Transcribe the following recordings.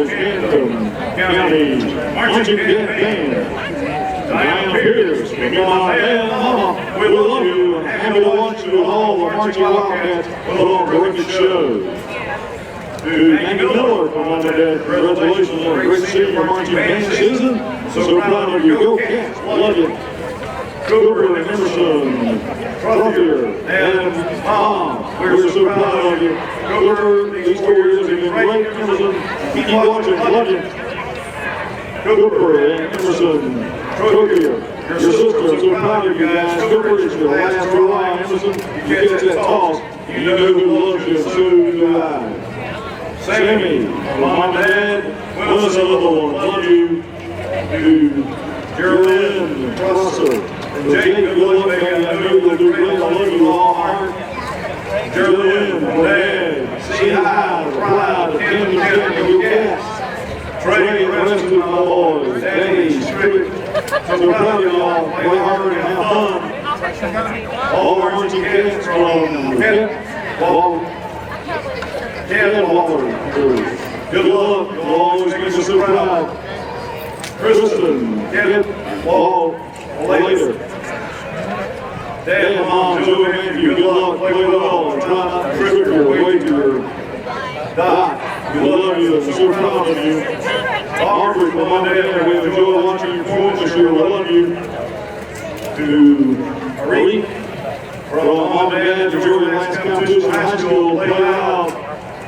the Camden County Marching Cat Band. Diana Pierce, and my dad and mama, we love you and happy to watch you all the Marching Wildcats put on a terrific show. To Maggie Miller from Mom and Dad, congratulations on a great senior marching band season. So proud of you. Go Cats, love you. Cooper and Emerson, Cruthier, and Mom, we're so proud of you. Cooper, these 4 years have been great. Emerson, keep watching, love you. Cooper and Emerson, Cruthier, your sister, I'm so proud of you guys. Cooper is your last hurrah. Emerson, you catch that toss, you know who loves you, and so do I. Sammy, Mom and Dad, what's the little one? Love you. To Geraldine, Russell, and Jake, good luck, baby. I know you'll do great. I love you all hard. Geraldine, Dad, say hi, the pride of Camden County Cats. Trey, the rest of my boys, Danny, Strick. So proud of y'all. Play hard and have fun. All our marching cats from good luck, you'll always make us so proud. Kristen, Kent, Wall, later. Dad and Mom, Joe and Matthew, good luck, play well, and try not to trip your way to your dock. We love you, and we're so proud of you. Aubrey, from Mom and Dad, we enjoy watching you perform this year, we love you. To Arik, from Mom and Dad, enjoy your last competition in high school, play loud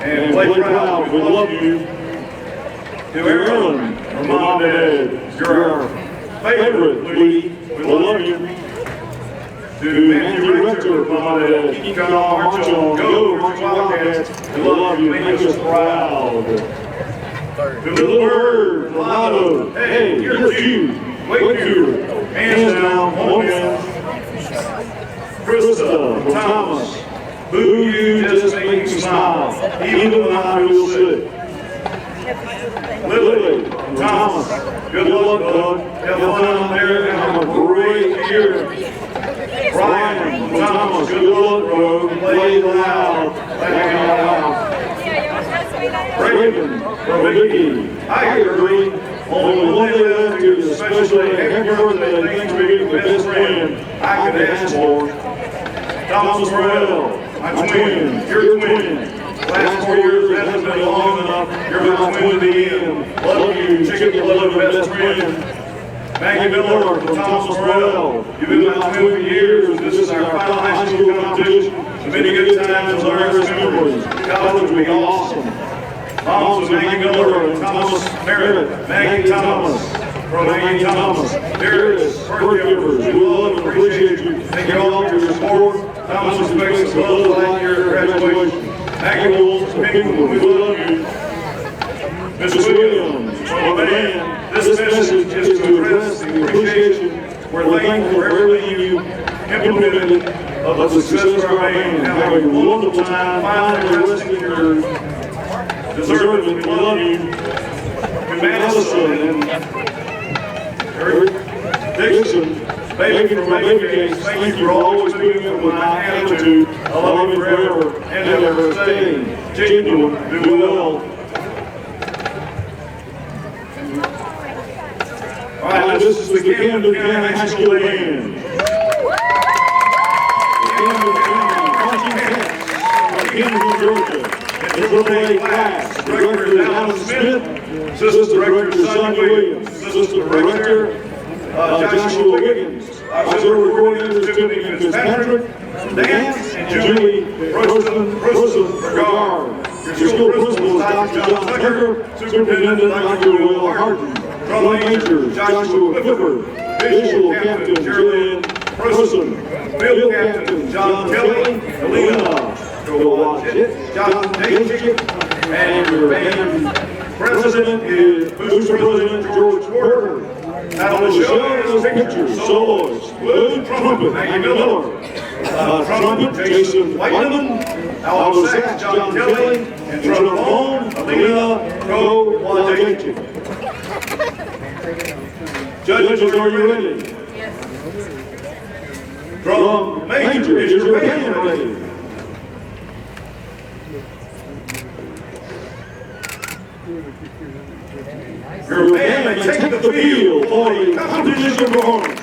and play proud, we love you. To Aaron, from Mom and Dad, you're our favorite, we love you. To Matthew Rector, from Mom and Dad, keep on marching on, go Marching Wildcats, we love you, make us proud. To Little Bird, from Lotto, hey, you're cute, wait here, hands down, one hand. Krista, from Thomas, boo, you just make me smile, even when I feel sick. Lily, Thomas, good luck, Doug. Have fun out there and have a great year. Brian, Thomas, good luck, bro. Play loud. Play loud. Raven, from Vicky, I agree. Only one day left to the special day. Happy birthday. Thanks for being the best friend I could ask for. Thomas Morrell, my twin, your twin. Last 4 years hasn't been long enough. You're my twin to the end. Love you, chicken, love your best friend. Maggie Miller from Thomas Morrell. You've been my twin for years. This is our final high school competition. So many good times, hilarious memories. College will be awesome. Moms of Maggie Miller and Thomas Merritt. Maggie Thomas from Maggie Thomas. Dearest birth givers, we love and appreciate you. Thank you all for your support. Thomas respects and loves like your graduation. Maggie Wolves from Kingwood, we love you. Mrs. Williams, from the band, this message is to address the appreciation. We're thankful for everything you implemented of the success of our band. Having a wonderful time, finally resting your deserving. We love you. To Madison and Eric Dixon, Baby from Baby Cakes, thank you for always being with my attitude. I love you forever and ever. Stay genuine, do well. All right, this is the Camden County High School Band. Camden County Marching Cats of Camden, Georgia. AAA class. Director is Alan Smith. Assistant Director is Sonny Williams. Assistant Director Joshua Wiggins. Auxiliary coordinators Tiffany Fitzpatrick. Dance and Julie Rosen-Regard. Your school principal is Dr. John Tucker. Superintendent Dr. Will Harden. Drum majors Joshua Clifford. Visual Captain Geraldine Person. Field Captain John Kelly. Alina John Dacic. And your band president is Booster President George Porter. Now the show is pictures, soloists, flute, trumpet, Maggie Miller, trumpet, Jason Whiteman, alto sax, John Kelly, and trombone, Alina Ko-Wajeci. Judges, are you ready? Yes. Drum major, is your band ready? Your band may take the field for the competition performance.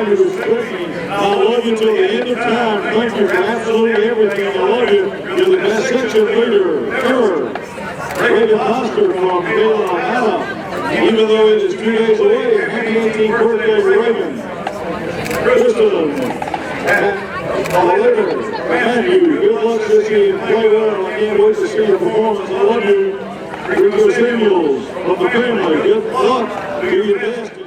time you respect me. I love you till the end of time. Thank you for absolutely everything. I love you. You're the best section leader ever. Raven Foster from Dale, Alabama. Even though it is 2 days away, happy 18th birthday, Raven. Kristen, Matthew, good luck this evening. Play well. I can't wait to see your performance. I love you. Rico Samuels of the family. Good luck. Do your best.